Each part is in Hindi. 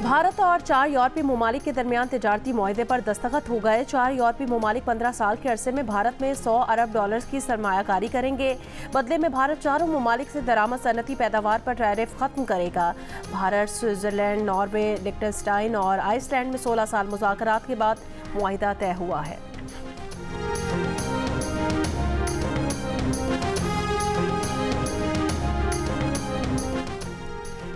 भारत और 4 यूरोपीय ममालिक के दरमियान तिजारती मुआहदे पर दस्तखत हो गए। 4 यूरोपीय ममालिक 15 साल के अरसे में भारत में $100 अरब की सरमायाकारी करेंगे। बदले में भारत चारों ममालिक से दरामद सनती पैदावार पर टैरिफ खत्म करेगा। भारत, स्विट्जरलैंड, नॉर्वे, लिechtenstein और आइसलैंड में 16 साल मुज़ाकरात के बाद मुआहदा तय हुआ है।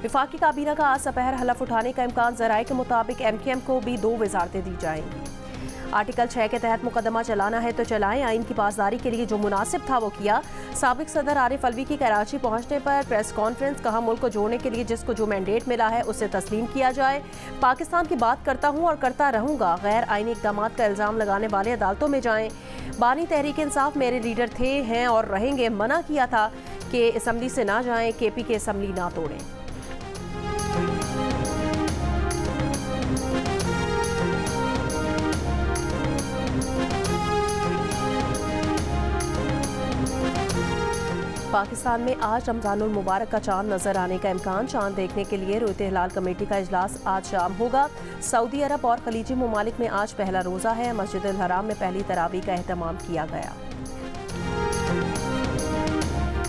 वफाकी काबीना का आज दोपहर हलफ उठाने का इम्कान। ज़राए के मुताबिक MKM को भी 2 वज़ारतें दी जाएंगी। आर्टिकल 6 के तहत मुकदमा चलाना है तो चलाएं। आइन की पासदारी के लिए जो मुनासिब था वो किया। साबिक सदर आरिफ अलवी की कराची पहुंचने पर प्रेस कॉन्फ्रेंस, कहा मुल्क को जोड़ने के लिए जिसको जो मैंडेट मिला है उसे तस्लीम किया जाए। पाकिस्तान की बात करता हूँ और करता रहूँगा। गैर आइनी इक़दाम का इल्ज़ाम लगाने वाले अदालतों में जाएँ। बानी तहरीक इंसाफ मेरे लीडर थे, हैं और रहेंगे। मना किया था कि असम्बली से ना जाएँ, KP की असम्बली ना तोड़ें। पाकिस्तान में आज रमज़ानुल मुबारक का चांद नजर आने का इम्कान। चांद देखने के लिए रुयत हिलाल कमेटी का इजलास आज शाम होगा। सऊदी अरब और खलीजी ममालिक में आज पहला रोज़ा है। मस्जिद अल हराम में पहली तरावी का एहतमाम किया गया।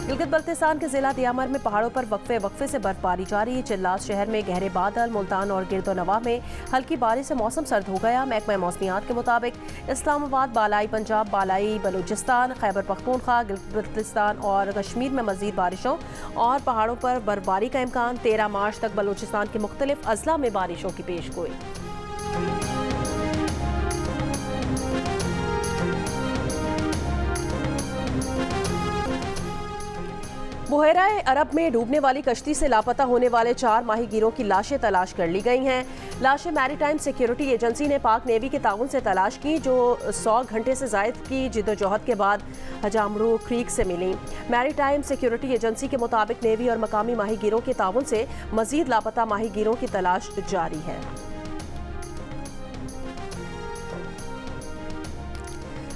गिलगित बल्तिस्तान के जिला दियामर में पहाड़ों पर वक्फे से बर्फबारी जारी। चिल्लास शहर में गहरे बादल, मुल्तान और गिरदोनवा में हल्की बारिश से मौसम सर्द हो गया। महकमा मौसमियात के मुताबिक इस्लामाबाद, बालाई पंजाब, बालाई बलूचिस्तान, खैबर पख्तूनख्वा, गिलगित बल्तिस्तान और कश्मीर में मजीद बारिशों और पहाड़ों पर बर्फबारी का इम्कान। 13 मार्च तक बलूचिस्तान के मुख्तलिफ अजला में बारिशों की पेशगोई। बुहेरा अरब में डूबने वाली कश्ती से लापता होने वाले 4 माहीगीरों की लाशें तलाश कर ली गई हैं। लाशें मैरीटाइम सिक्योरिटी एजेंसी ने पाक नेवी के ताउन से तलाश की, जो 100 घंटे से जायद की जिद्दोजहद के बाद हजामरू क्रीक से मिली। मैरीटाइम सिक्योरिटी एजेंसी के मुताबिक नेवी और मकामी माहीगीरों के ताउन से मजीद लापता माहीगीरों की तलाश जारी है।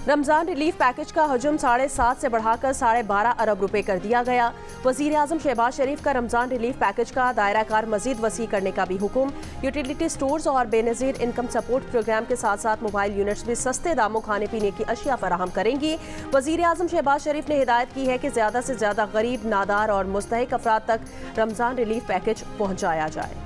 रमजान रिलीफ पैकेज का हजम 7.5 से बढ़ाकर 12.5 अरब रुपए कर दिया गया। वजीर आजम शहबाज शरीफ का रमजान रिलीफ पैकेज का दायरा कार मजीद वसी करने का भी हुक्म। यूटिलिटी स्टोर्स और बेनजीर इनकम सपोर्ट प्रोग्राम के साथ साथ मोबाइल यूनिट्स भी सस्ते दामों खाने पीने की अशिया फराहम करेंगी। वजीर आजम शहबाज शरीफ ने हिदायत की है कि ज्यादा से ज्यादा गरीब, नादार और मुस्तहिक अफराद तक रमजान रिलीफ पैकेज पहुँचाया जाए।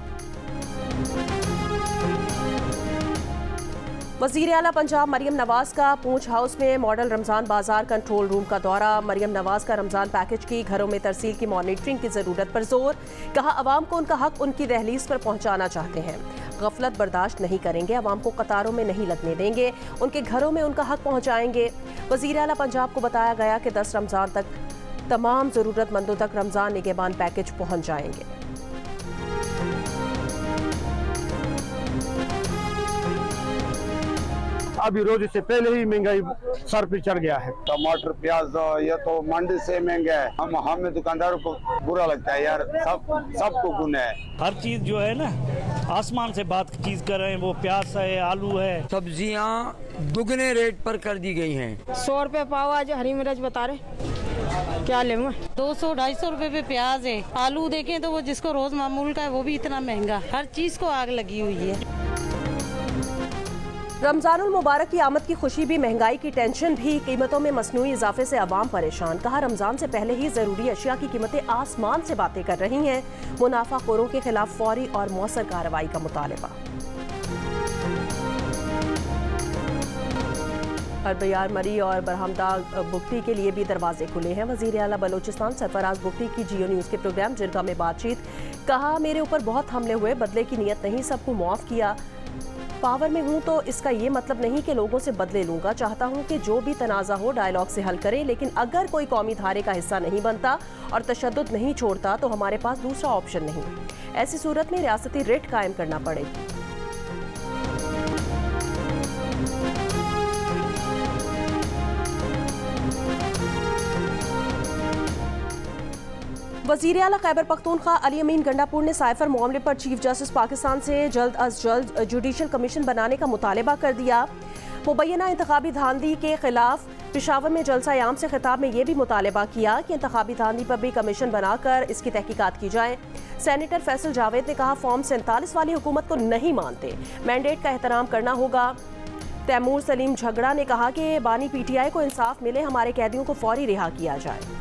वज़ीर आला पंजाब मरियम नवाज का पूंछ हाउस में मॉडल रमज़ान बाजार कंट्रोल रूम का दौरा। मरियम नवाज का रमज़ान पैकेज की घरों में तरसील की मॉनिटरिंग की ज़रूरत पर जोर। कहा अवाम को उनका हक उनकी दहलीज पर पहुंचाना चाहते हैं। गफलत बर्दाश्त नहीं करेंगे, अवाम को कतारों में नहीं लगने देंगे, उनके घरों में उनका हक पहुँचाएंगे। वज़ीर आला पंजाब को बताया गया कि 10 रमज़ान तक तमाम ज़रूरतमंदों तक रमज़ान निगहबान पैकेज पहुँच जाएंगे। अभी रोज से पहले ही महंगाई सर पे चढ़ गया है। टमाटर, प्याज ये तो मंडी से महंगा है। हमें दुकानदारों को बुरा लगता है यार, सबको गुना है। हर चीज जो है ना आसमान से बात चीज कर रहे हैं, वो प्याज है, आलू है। सब्जियां दुगने रेट पर कर दी गई हैं। 100 रुपए पाव आज हरी मिर्च बता रहे, क्या ले 200-250 रुपए पे प्याज है। आलू देखें तो वो जिसको रोज मामूल का है वो भी इतना महंगा। हर चीज को आग लगी हुई है। रमजानुल मुबारक की आमद की खुशी भी, महंगाई की टेंशन भी, कीमतों में मसनूई इजाफे से अवाम परेशान। कहा रमजान से पहले ही जरूरी अशिया की कीमतें आसमान से बातें कर रही हैं। मुनाफाखोरों के खिलाफ फौरी और मौसर कार्रवाई का मुतालबा। अरबियार मरी और बरहमदा बुगटी के लिए भी दरवाजे खुले हैं। वज़ीर आला बलोचिस्तान सरफराज बुगटी की जियो न्यूज़ के प्रोग्राम जिरगा में बातचीत। कहा मेरे ऊपर बहुत हमले हुए, बदले की नीयत नहीं, सबको मुआफ किया। पावर में हूँ तो इसका ये मतलब नहीं कि लोगों से बदले लूँगा। चाहता हूँ कि जो भी तनाज़ा हो डायलॉग से हल करें, लेकिन अगर कोई कौमी धारे का हिस्सा नहीं बनता और तशद्दुद नहीं छोड़ता तो हमारे पास दूसरा ऑप्शन नहीं। ऐसी सूरत में रियासती रिट कायम करना पड़ेगी। वज़ीर आला खैबर पख्तूनख्वा अली अमीन गंडापुर ने साइफर मामले पर चीफ जस्टिस पाकिस्तान से जल्द अज जल्द जुडिशल कमीशन बनाने का मुतालबा कर दिया। मुबैना इंतखाबी धांधली के खिलाफ पेशावर में जलसा-ए-आम से खिताब में ये भी मुतालबा किया कि इंतखाबी धांधली पर भी कमीशन बनाकर इसकी तहकीकात की जाए। सेनेटर फैसल जावेद ने कहा, फॉर्म 47 वाली हुकूमत को नहीं मानते, मैंडेट का एहतराम करना होगा। तैमूर सलीम झगड़ा ने कहा कि बानी पीटीआई को इंसाफ मिले, हमारे कैदियों को फौरी रिहा किया जाए।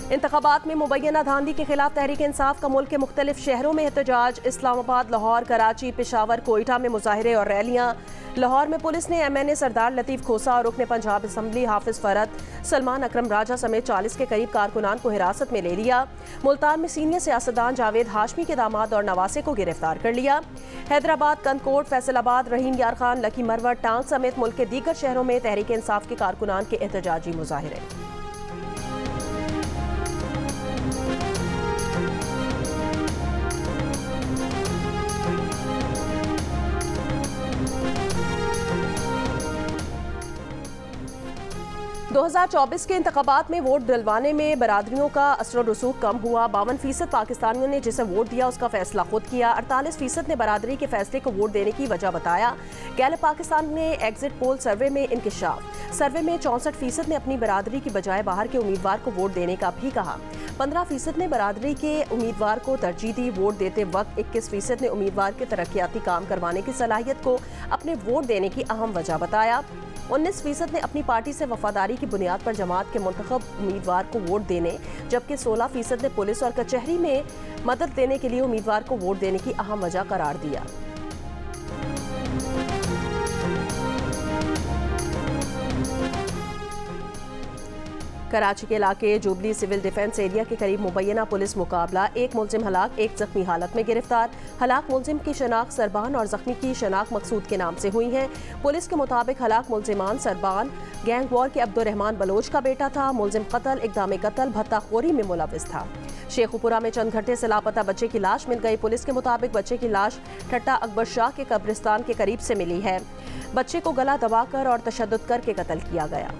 इंतखाबात में मुबैना धांधली के खिलाफ तहरीक इंसाफ का मुल्क के मुख्तलिफ शहरों में एहतजाज। इस्लामाबाद, लाहौर, कराची, पेशावर, कोयटा में मुजाहिरे और रैलियां। लाहौर में पुलिस ने MNA सरदार लतीफ़ खोसा और रुकन पंजाब असम्बली हाफिज फरत, सलमान अकरम राजा समेत 40 के करीब कारकुनान को हिरासत में ले लिया। मुल्तान में सीनियर सियासतदान जावेद हाशमी के दामाद और नवासे को गिरफ्तार कर लिया। हैदराबाद, कंदकोट, फैसलाबाद, रहीम यार खान, लकी मरवर, टांग समेत मुल्क के दीगर शहरों में तहरीक इंसाफ के कारकुनान के एहतजाजी मुजाहिरे। दो 2024 के इंतखाबात में वोट दिलवाने में बरादरियों का असर रसूख कम हुआ। 52% पाकिस्तानियों ने जिसे वोट दिया उसका फैसला खुद किया। 48% ने बरादरी के फैसले को वोट देने की वजह बताया। गैलप पाकिस्तान ने एग्जिट पोल सर्वे में इंकिशाफ। सर्वे में 64% ने अपनी बरादरी की बजाय बाहर के उम्मीदवार को वोट देने का भी कहा। 15% ने बरादरी के उम्मीदवार को तरजीह दी। वोट देते वक्त 21% ने उम्मीदवार के तरक्याती काम करवाने की सलाहियत को अपने वोट देने की अहम वजह बताया। 19% ने अपनी पार्टी से वफादारी की बुनियाद पर जमात के मुंतखब उम्मीदवार को वोट देने, जबकि 16% ने पुलिस और कचहरी में मदद देने के लिए उम्मीदवार को वोट देने की अहम वजह करार दिया। कराची के इलाके जुबली सिविल डिफेंस एरिया के करीब मुबैना पुलिस मुकाबला। एक मुलजिम हलाक, एक जख्मी हालत में गिरफ्तार। हलाक मुलजिम की शनाख्त सरबान और जख्मी की शनाख्त मकसूद के नाम से हुई है। पुलिस के मुताबिक हलाक मुलजिमान सरबान गैंग वॉर के अब्दुर्रहमान बलोच का बेटा था। मुलजिम कत्ल, इक़दाम कत्ल, भत्ताखोरी में मुलविस था। शेखुपुरा में चंद घंटे से लापता बच्चे की लाश मिल गई। पुलिस के मुताबिक बच्चे की लाश ठट्टा अकबर शाह के कब्रिस्तान के करीब से मिली है। बच्चे को गला दबाकर और तशद्दुद करके कत्ल किया गया।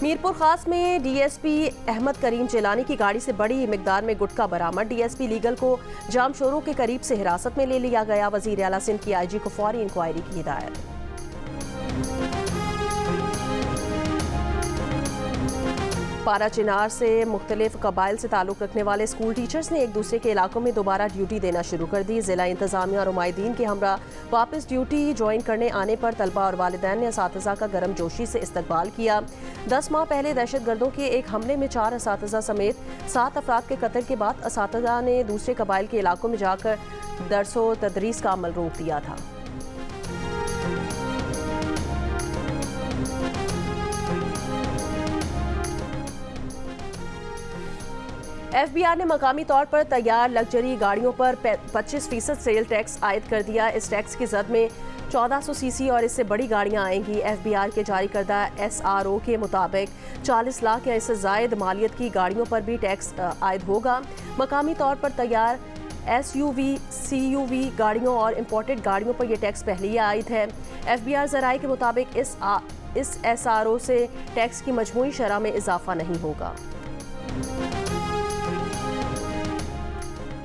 मीरपुर खास में DSP अहमद करीम जिलानी की गाड़ी से बड़ी मिकदार में गुटखा बरामद। DSP लीगल को जाम शोरों के करीब से हिरासत में ले लिया गया। वजीर आला सिंध की IG को फौरी इंक्वायरी की हिदायत। पारा चिनार से मुख्तलिफ कबाइल से ताल्लुक़ रखने वाले स्कूल टीचर्स ने एक दूसरे के इलाकों में दोबारा ड्यूटी देना शुरू कर दी। ज़िला इंतज़ामिया और उमाइदीन के हमरा वापस ड्यूटी ज्वाइन करने आने पर तलबा और वालिदैन ने असातिज़ा का गर्म जोशी से इस्तकबाल किया। 10 माह पहले दहशतगर्दों के एक हमले में 4 असातिज़ा समेत 7 अफराद के कत्ल के बाद असातिज़ा ने दूसरे कबाइल के इलाकों में जाकर दर्स व तदरीस का अमल रोक दिया था। FBI ने मकामी तौर पर तैयार लग्जरी गाड़ियों पर 25% सेल टैक्स आयद कर दिया। इस टैक्स की जद में 1400 cc और इससे बड़ी गाड़ियां आएंगी। FBI के जारी करदा SRO के मुताबिक 40 लाख या इससे जायद मालियत की गाड़ियों पर भी टैक्स आयद होगा। मकामी तौर पर तैयार SUV, CUV गाड़ियों और इम्पोर्टेड गाड़ियों पर यह टैक्स पहले ही आयद है। FBI ज़राए के मुताबिक इस SRO से टैक्स की मजमूई शरह में इजाफा नहीं होगा।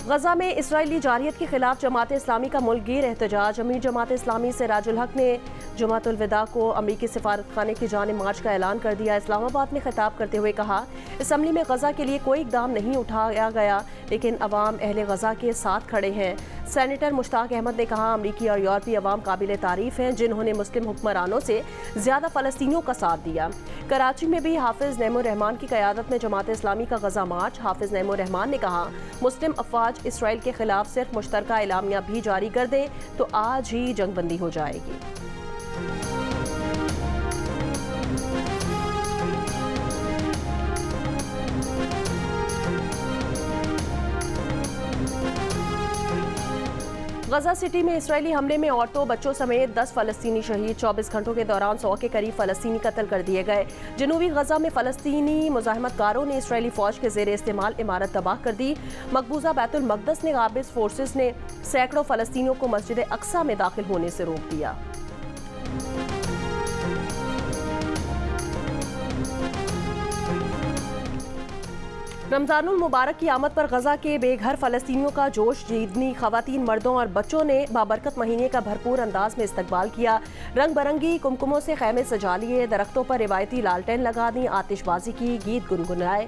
गजा में इसराइली जारियत के खिलाफ जमात इस्लामी का मुल्कगीर एहतजाज। अमीर जमात इस्लामी सिराजुल हक ने जुमातुल विदा को अमरीकी सिफारत खाने की जानिब मार्च का ऐलान कर दिया। इस्लामाबाद में खिताब करते हुए कहा, असम्बली में गजा के लिए कोई इकदाम नहीं उठाया गया, लेकिन अवाम अहले गजा के साथ खड़े हैं। सेनेटर मुश्ताक अहमद ने कहा, अमरीकी और यूरोपीय अवाम काबिल तारीफ हैं जिन्होंने मुस्लिम हुक्मरानों से ज़्यादा फ़लस्तीनियों का साथ दिया। कराची में भी हाफिज नईमुर रहमान की क़यादत में जमात इस्लामी का गजा मार्च। हाफिज नईमुर रहमान ने कहा, मुस्लिम अफवाज इसराइल के खिलाफ सिर्फ मुश्तरका एलामिया भी जारी कर दें तो आज ही जंगबंदी हो जाएगी। गजा सिटी में इसराइली हमले में औरतों बच्चों समेत 10 फ़लस्तीनी शहीद। 24 घंटों के दौरान 100 के करीब फ़लस्तीनी कत्ल कर दिए गए। जनूबी गजा में फ़लस्तीनी मुज़ाहिमतकारों ने इसराइली फ़ौज के ज़ेर इस्तेमाल इमारत तबाह कर दी। मकबूजा बैतुल मक़दस ने काबिज़ फोर्सेस ने सैकड़ों फ़लस्तीनियों को मस्जिद अक्सा में दाखिल होने से रोक दिया। रमजानुल मुबारक की आमद पर गजा के बेघर फलस्तीनियों का जोश, जीदनी खवातीन, मर्दों और बच्चों ने बाबरकत महीने का भरपूर अंदाज में इस्तकबाल किया। रंग बिरंगी कुमकुमों से खैमे सजा लिए, दरख्तों पर रिवायती लालटेन लगा दी, आतिशबाजी की, गीत गुनगुनाए।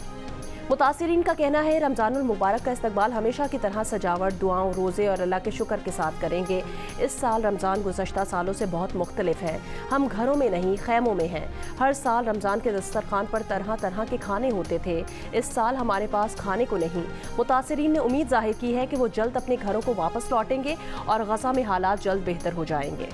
मुतासिरीन का कहना है रमजानुल मुबारक का इस्तकबाल हमेशा की तरह सजावट, दुआओं, रोज़े और अल्लाह के शुक्र के साथ करेंगे। इस साल रमज़ान गुज़श्ता सालों से बहुत मुख्तलिफ है। हम घरों में नहीं खैमों में हैं। हर साल रमज़ान के दस्तरखान पर तरह तरह के खाने होते थे। इस साल हमारे पास खाने को नहीं। मुतासिरीन ने उम्मीद जाहिर की है कि वो जल्द अपने घरों को वापस लौटेंगे और गजा में हालात जल्द बेहतर हो जाएंगे।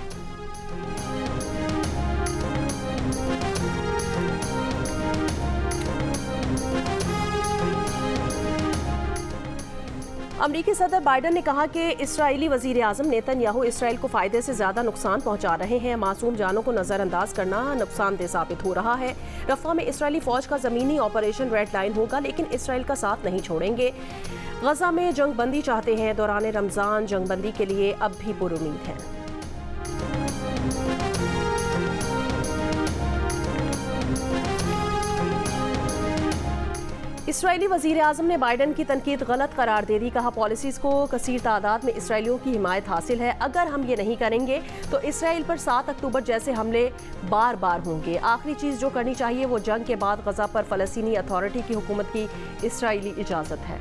अमरीकी सदर बाइडन ने कहा कि इस्राएली वज़ीर आज़म नेतन्याहू इसराइल को फ़ायदे से ज़्यादा नुकसान पहुंचा रहे हैं। मासूम जानों को नज़रअंदाज करना नुकसानदेह साबित हो रहा है। रफ़ा में इसराइली फ़ौज का ज़मीनी ऑपरेशन रेड लाइन होगा, लेकिन इसराइल का साथ नहीं छोड़ेंगे। गजा में जंग बंदी चाहते हैं। दौरान रमज़ान जंग बंदी के लिए अब भी पुरुमीद है। इसराइली वज़ीर आज़म ने बाइडन की तनकीद गलत करार दे दी। कहा, पॉलिसीज़ को कसीर तादाद में इसराइलियों की हिमायत हासिल है। अगर हम ये नहीं करेंगे तो इसराइल पर 7 अक्टूबर जैसे हमले बार बार होंगे। आखिरी चीज़ जो करनी चाहिए वो जंग के बाद गजा पर फ़लस्तीनी अथॉरिटी की हुकूमत की इसराइली इजाज़त है।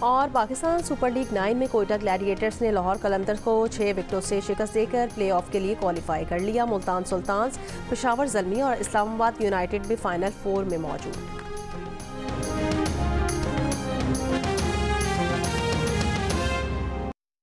और पाकिस्तान सुपर लीग 9 में कोयटा ग्लैडिएटर्स ने लाहौर कलंदर्स को 6 विकेटों से शिकस्त देकर प्लेऑफ के लिए क्वालिफाई कर लिया। मुल्तान सुल्तान्स, पेशावर ज़ल्मी और इस्लामाबाद यूनाइटेड भी फाइनल 4 में मौजूद।